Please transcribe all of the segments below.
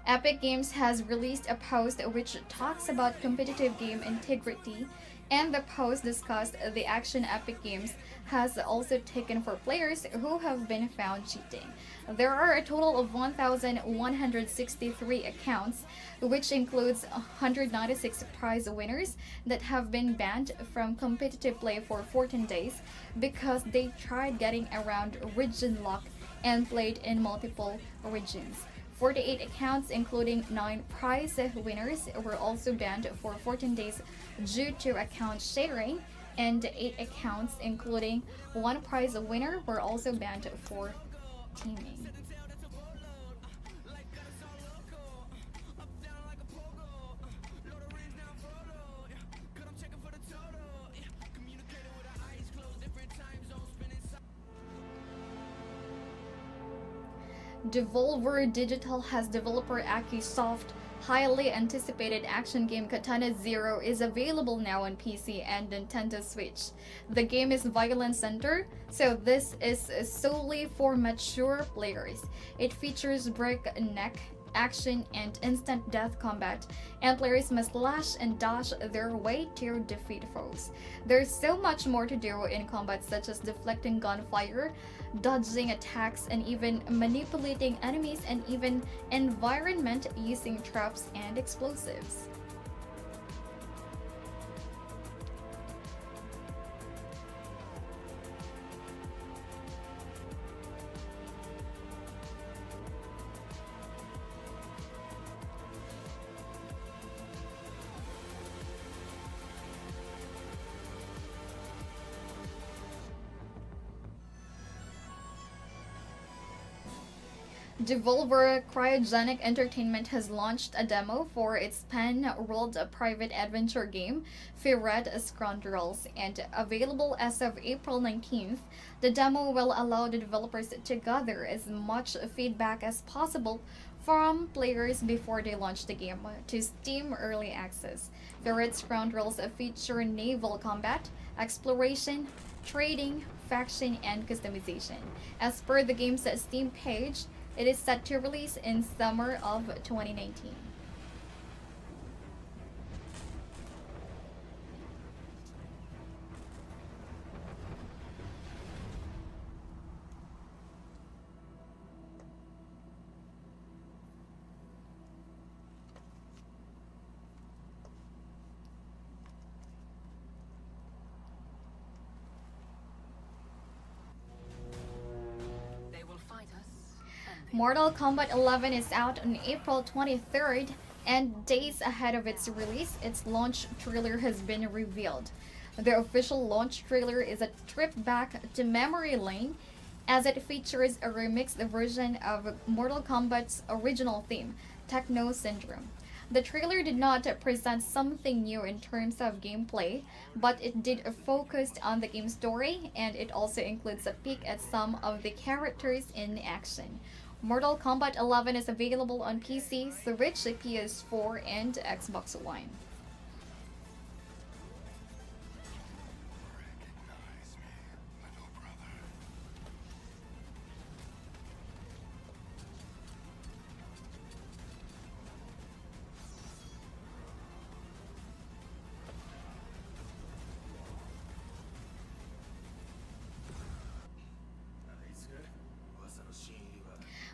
Epic Games has released a post which talks about competitive game integrity, and the post discussed the action Epic Games has also taken for players who have been found cheating. There are a total of 1,163 accounts, which includes 196 prize winners that have been banned from competitive play for 14 days because they tried getting around region lock and played in multiple regions. 48 accounts, including 9 prize winners, were also banned for 14 days due to account sharing, and 8 accounts, including 1 prize winner, were also banned for teaming. Devolver Digital has developer AKS highly anticipated action game Katana Zero is available now on PC and Nintendo Switch. The game is violence center, so this is solely for mature players. It features breakneck action and instant death combat, and players must slash and dash their way to defeat foes. There's so much more to do in combat, such as deflecting gunfire, dodging attacks, and even manipulating enemies and even environment using traps and explosives. Devolver Cryogenic Entertainment has launched a demo for its pan-world private adventure game, Firet Scoundrels, and available as of April 19th. The demo will allow the developers to gather as much feedback as possible from players before they launch the game to Steam Early Access. Firet Scoundrels feature naval combat, exploration, trading, faction, and customization. As per the game's Steam page, it is set to release in summer of 2019. Mortal Kombat 11 is out on April 23rd, and days ahead of its release, its launch trailer has been revealed. The official launch trailer is a trip back to memory lane as it features a remixed version of Mortal Kombat's original theme, Techno Syndrome. The trailer did not present something new in terms of gameplay, but it did focus on the game story, and it also includes a peek at some of the characters in action. Mortal Kombat 11 is available on PC, Switch, PS4, and Xbox One.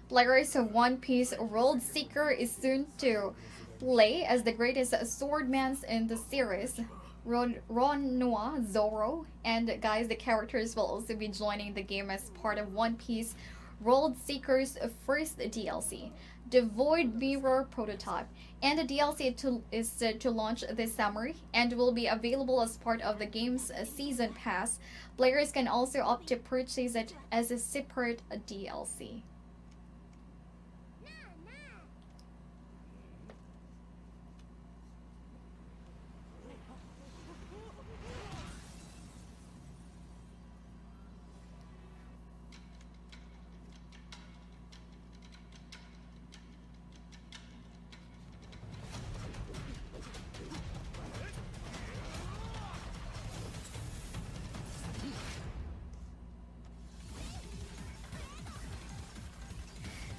Players of One Piece World Seeker is soon to play as the greatest swordmans in the series, Ron Zoro. And guys, the characters will also be joining the game as part of One Piece World Seeker's first DLC, the Void Mirror prototype. And the DLC is to launch this summer and will be available as part of the game's season pass. Players can also opt to purchase it as a separate DLC.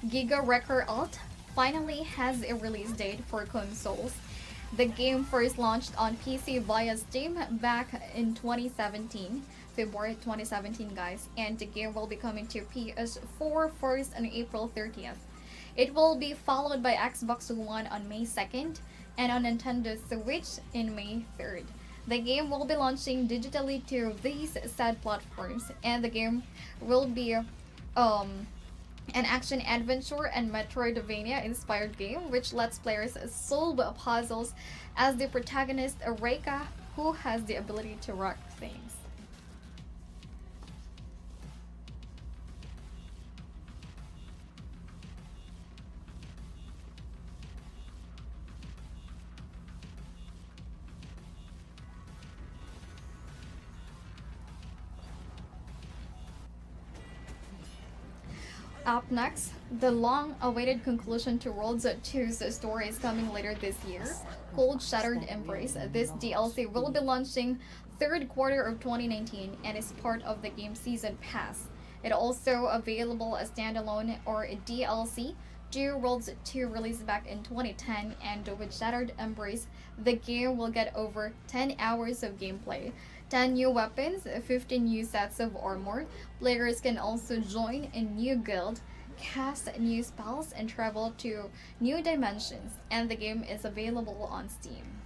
Giga Wrecker Alt finally has a release date for consoles. The game first launched on PC via Steam back in 2017, February 2017, guys, and the game will be coming to PS4 first on April 30th. It will be followed by Xbox One on May 2nd and on Nintendo Switch in May 3rd. The game will be launching digitally to these said platforms, and the game will be um, an action adventure and Metroidvania inspired game which lets players solve puzzles as the protagonist Reika, who has the ability to rock things. Up next, the long-awaited conclusion to World 2's story is coming later this year. Cold Shattered Embrace. This DLC will be launching third quarter of 2019 and is part of the game season pass. It also available as standalone or a DLC. Due World 2 released back in 2010, and with Shattered Embrace, the game will get over 10 hours of gameplay. 10 new weapons, 15 new sets of armor. Players can also join a new guild, cast new spells, and travel to new dimensions, and the game is available on Steam.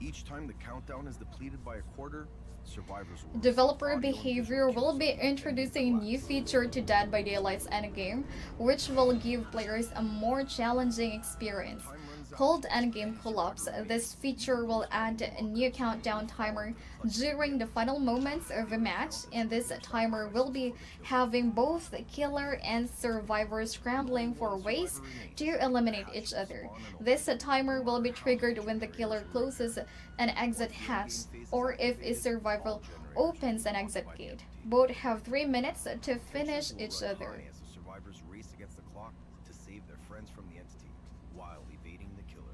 Each time the countdown is depleted by a quarter, survivors will Developer behavior will be introducing a new feature to Dead by Daylight's endgame, which will give players a more challenging experience. Called Endgame Collapse, this feature will add a new countdown timer during the final moments of a match, and this timer will be having both the killer and survivor scrambling for ways to eliminate each other. This timer will be triggered when the killer closes an exit hatch or if a survivor opens an exit gate. Both have 3 minutes to finish each other. as the survivors race against the clock to save their friends from the entity while evading the killer.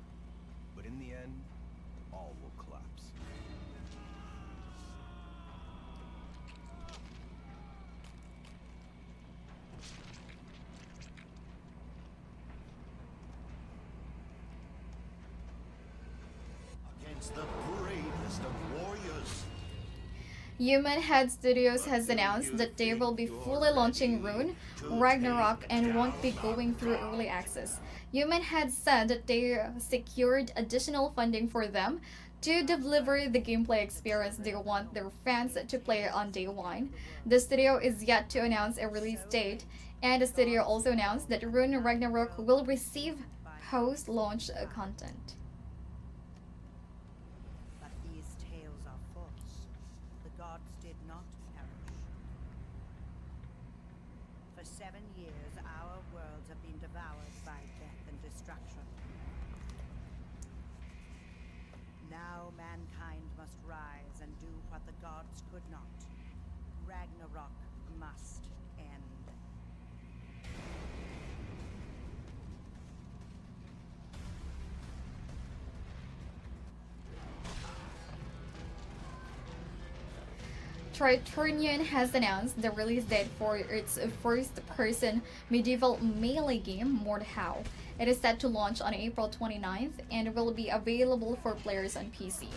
But in the end, all will collapse. Against the bravest of warriors. Human Head Studios has announced that they will be fully launching Rune, Ragnarok, and won't be going through early access. Human Head said that they secured additional funding for them to deliver the gameplay experience they want their fans to play on day one. The studio is yet to announce a release date, and the studio also announced that Rune Ragnarok will receive post-launch content. But these tales are false. The gods did not perish. For 7 years, our worlds have been devoured by death and destruction. Now mankind must rise and do what the gods could not. Ragnarok must end. Triturnian has announced the release date for its first-person medieval melee game, Mordhau. It is set to launch on April 29th and will be available for players on PC.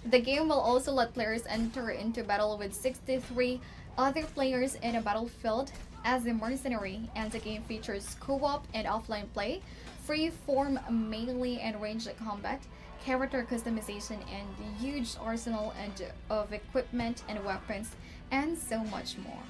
The game will also let players enter into battle with 63 other players in a battlefield as a mercenary, and the game features co-op and offline play, free-form melee and ranged combat, character customization, and huge arsenal of equipment and weapons, and so much more.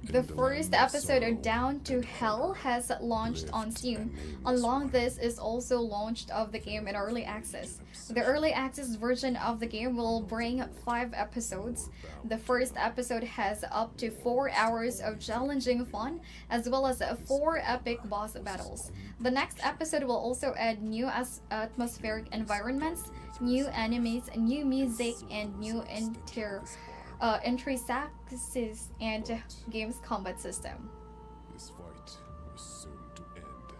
The first episode of Down to Hell has launched on Steam. Along this is also launched of the game in early access. The early access version of the game will bring 5 episodes. The first episode has up to 4 hours of challenging fun as well as 4 epic boss battles. The next episode will also add new atmospheric environments, new enemies, new music, and new entry saxes and game's combat system. This fight was soon to end.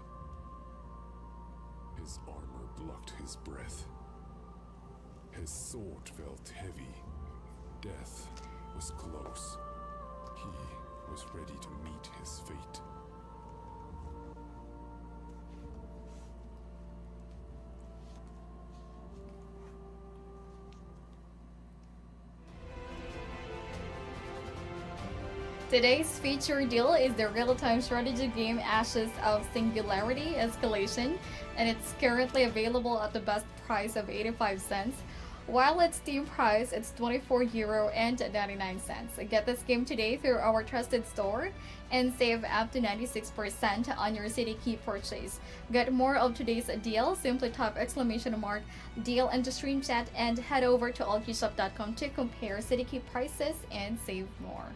His armor blocked his breath. His sword felt heavy. Death was close. He was ready to meet his fate. Today's feature deal is the real-time strategy game Ashes of Singularity Escalation, and it's currently available at the best price of 85 cents. While its Steam price is €24.99. Get this game today through our trusted store and save up to 96% on your City Key purchase. Get more of today's deal, simply type !deal into stream chat and head over to Allkeyshop.com to compare City Key prices and save more.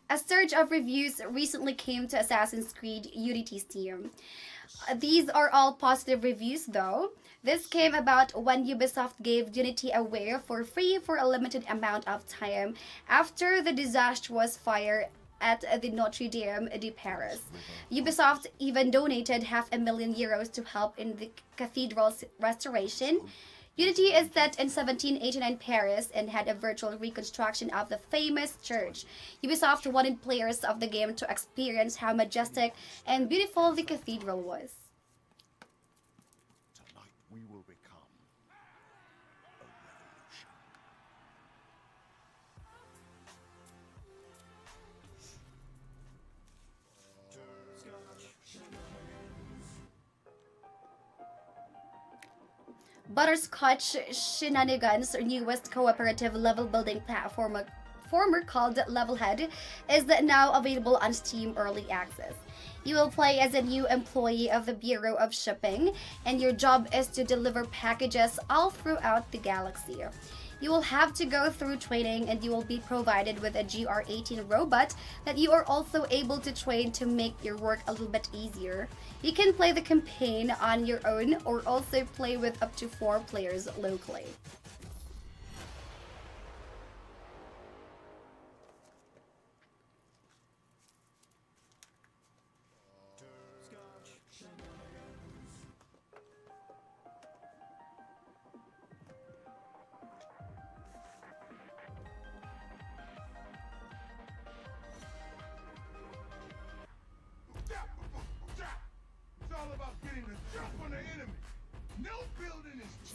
A surge of reviews recently came to Assassin's Creed Unity's Steam. These are all positive reviews though. This came about when Ubisoft gave Unity away for free for a limited amount of time after the disastrous fire at the Notre Dame de Paris. Ubisoft even donated €500,000 to help in the cathedral's restoration. Unity is set in 1789 Paris and had a virtual reconstruction of the famous church. Ubisoft wanted players of the game to experience how majestic and beautiful the cathedral was. Tonight we will become a revolution. Butterscotch Shenanigans' newest cooperative level-building platformer called Levelhead is now available on Steam Early Access. You will play as a new employee of the Bureau of Shipping, and your job is to deliver packages all throughout the galaxy. You will have to go through training, and you will be provided with a GR18 robot that you are also able to train to make your work a little bit easier. You can play the campaign on your own or also play with up to 4 players locally.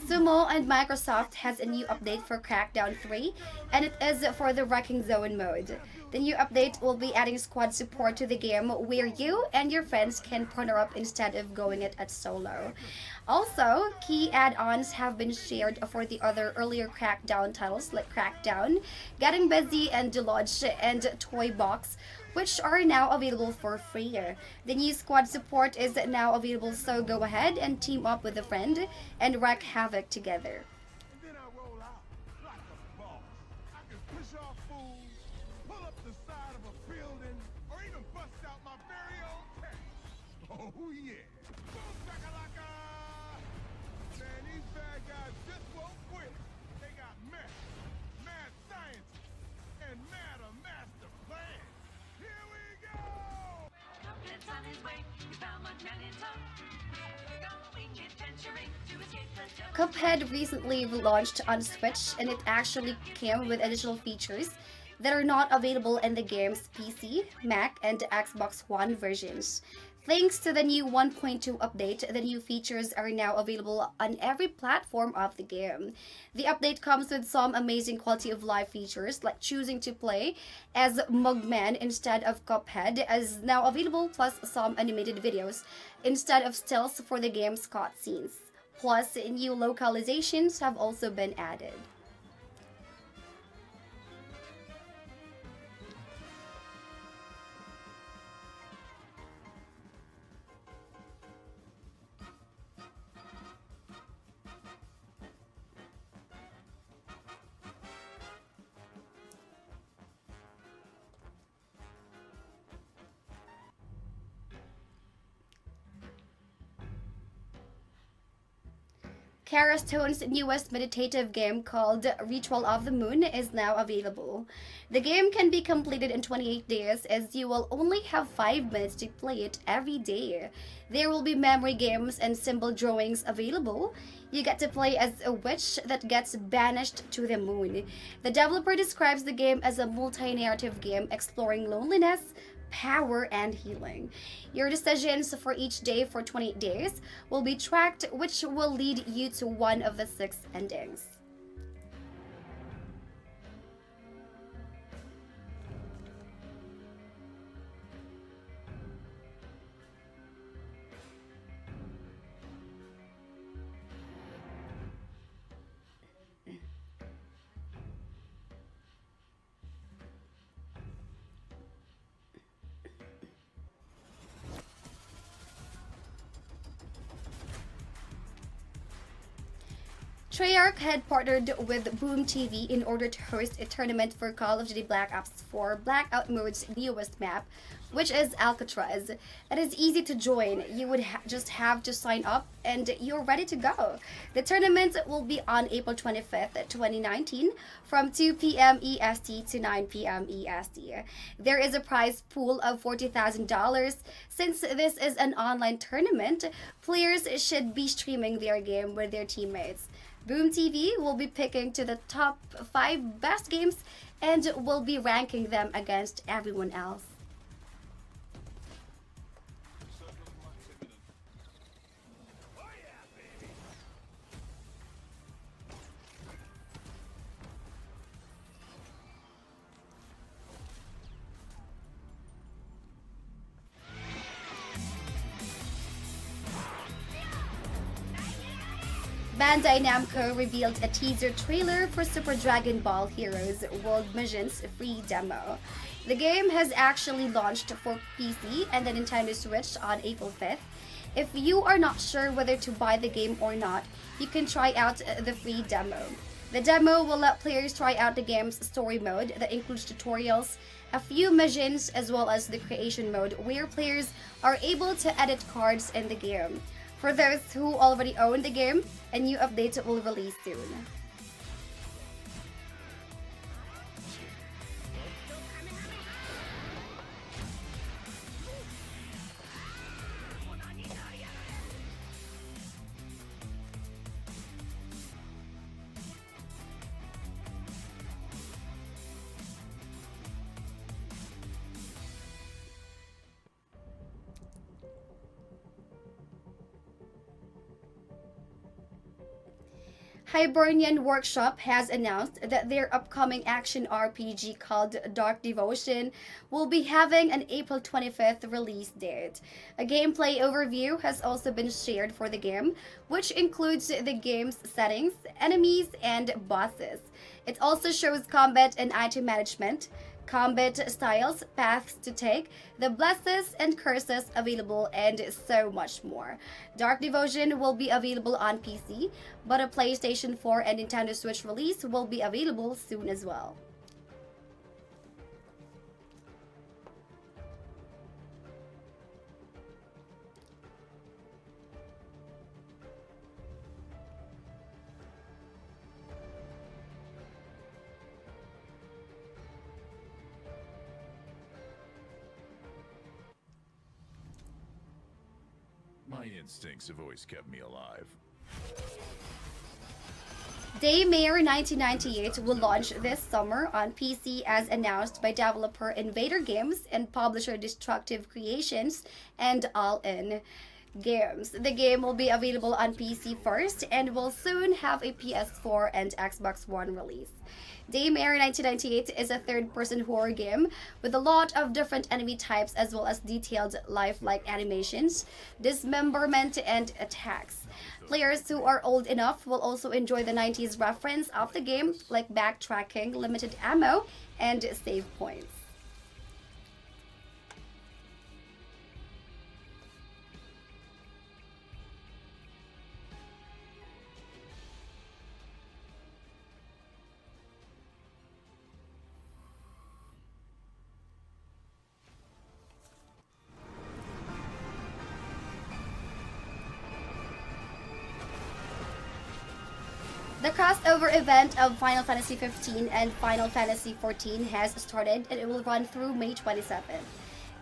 Sumo and Microsoft has a new update for Crackdown 3, and it is for the Wrecking Zone mode. The new update will be adding squad support to the game where you and your friends can partner up instead of going it at solo. Also, key add-ons have been shared for the other earlier Crackdown titles like Crackdown, Getting Busy, and Deluge, and Toy Box, which are now available for free. The new squad support is now available, so go ahead and team up with a friend and wreak havoc together. And then I roll out like a boss. I can push off fools, pull up the side of a building, or even bust out my very own tank. Oh yeah. Boom shakalaka! Man, these bad guys just won't quit. They got mad science, and mad a master plan. Here we go! Trumpets on his way, he found one man in tow. Going adventuring to escape the devil. Cuphead recently launched on Switch, and it actually came with additional features that are not available in the game's PC, Mac, and Xbox One versions. Thanks to the new 1.2 update, the new features are now available on every platform of the game. The update comes with some amazing quality of life features, like choosing to play as Mugman instead of Cuphead, is now available, plus some animated videos instead of stills for the game's cutscenes. Plus, new localizations have also been added. Kara Stone's newest meditative game called Ritual of the Moon is now available. The game can be completed in 28 days as you will only have 5 minutes to play it every day. There will be memory games and symbol drawings available. You get to play as a witch that gets banished to the moon. The developer describes the game as a multi-narrative game exploring loneliness, power, and healing. Your decisions for each day for 28 days will be tracked, which will lead you to one of the 6 endings. Treyarch had partnered with Boom TV in order to host a tournament for Call of Duty Black Ops 4 Blackout Mode's newest map, which is Alcatraz. It is easy to join. You would just have to sign up and you're ready to go. The tournament will be on April 25th, 2019 from 2 p.m. EST to 9 p.m. EST. There is a prize pool of $40,000. Since this is an online tournament, players should be streaming their game with their teammates. Boom TV will be picking to the top 5 best games and will be ranking them against everyone else. Bandai Namco revealed a teaser trailer for Super Dragon Ball Heroes World Missions free demo. The game has actually launched for PC and the Nintendo Switch on April 5th. If you are not sure whether to buy the game or not, you can try out the free demo. The demo will let players try out the game's story mode that includes tutorials, a few missions, as well as the creation mode where players are able to edit cards in the game. For those who already own the game, a new update will release soon. Hibernian Workshop has announced that their upcoming action RPG called Dark Devotion will be having an April 25th release date. A gameplay overview has also been shared for the game, which includes the game's settings, enemies, and bosses. It also shows combat and item management, combat styles, paths to take, the blessings and curses available, and so much more. Dark Devotion will be available on PC, but a PlayStation 4 and Nintendo Switch release will be available soon as well. My instincts have always kept me alive. Daymare 1998 will launch this summer on PC as announced by developer Invader Games and publisher Destructive Creations and All In Games. The game will be available on PC first and will soon have a PS4 and Xbox One release. Daymare 1998 is a third-person horror game with a lot of different enemy types as well as detailed lifelike animations, dismemberment, and attacks. Players who are old enough will also enjoy the 90s reference of the game, like backtracking, limited ammo, and save points. The crossover event of Final Fantasy 15 and Final Fantasy 14 has started and it will run through May 27th.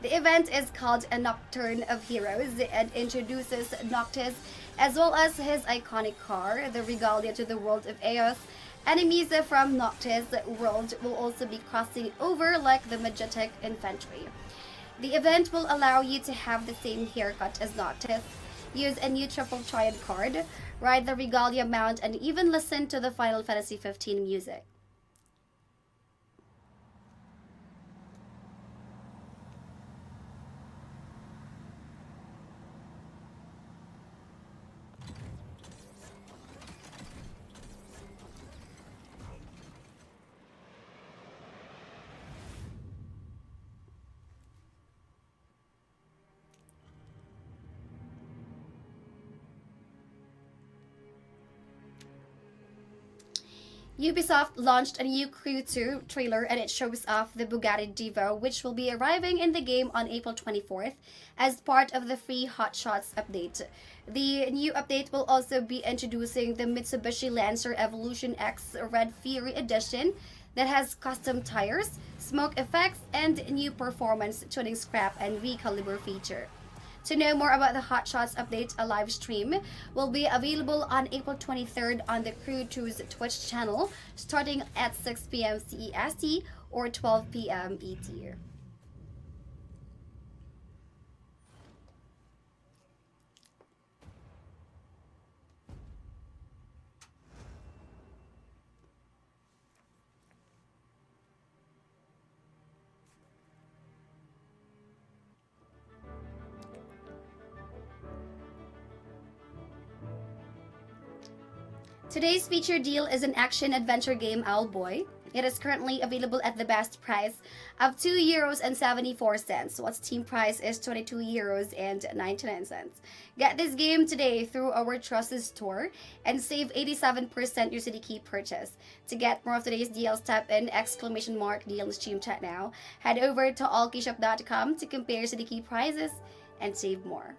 The event is called A Nocturne of Heroes and introduces Noctis as well as his iconic car, the Regalia, to the world of Eos. Enemies from Noctis' world will also be crossing over like the Majestic Infantry. The event will allow you to have the same haircut as Noctis, use a new triple triad card, ride the Regalia mount, and even listen to the Final Fantasy 15 music. Ubisoft launched a new Crew 2 trailer and it shows off the Bugatti Divo, which will be arriving in the game on April 24th as part of the free Hot Shots update. The new update will also be introducing the Mitsubishi Lancer Evolution X Red Fury Edition that has custom tires, smoke effects, and new performance tuning scrap and recaliber feature. To know more about the Hot Shots update, a live stream will be available on April 23rd on the Crew 2's Twitch channel, starting at 6 p.m. CEST or 12 p.m. ET. Today's feature deal is an action-adventure game, Owlboy. It is currently available at the best price of €2.74, while Steam price is €22.99. Get this game today through our trusted store and save 87% USD key purchase. To get more of today's deals, type in !deal in Steam chat now. Head over to allkeyshop.com to compare USD key prices and save more.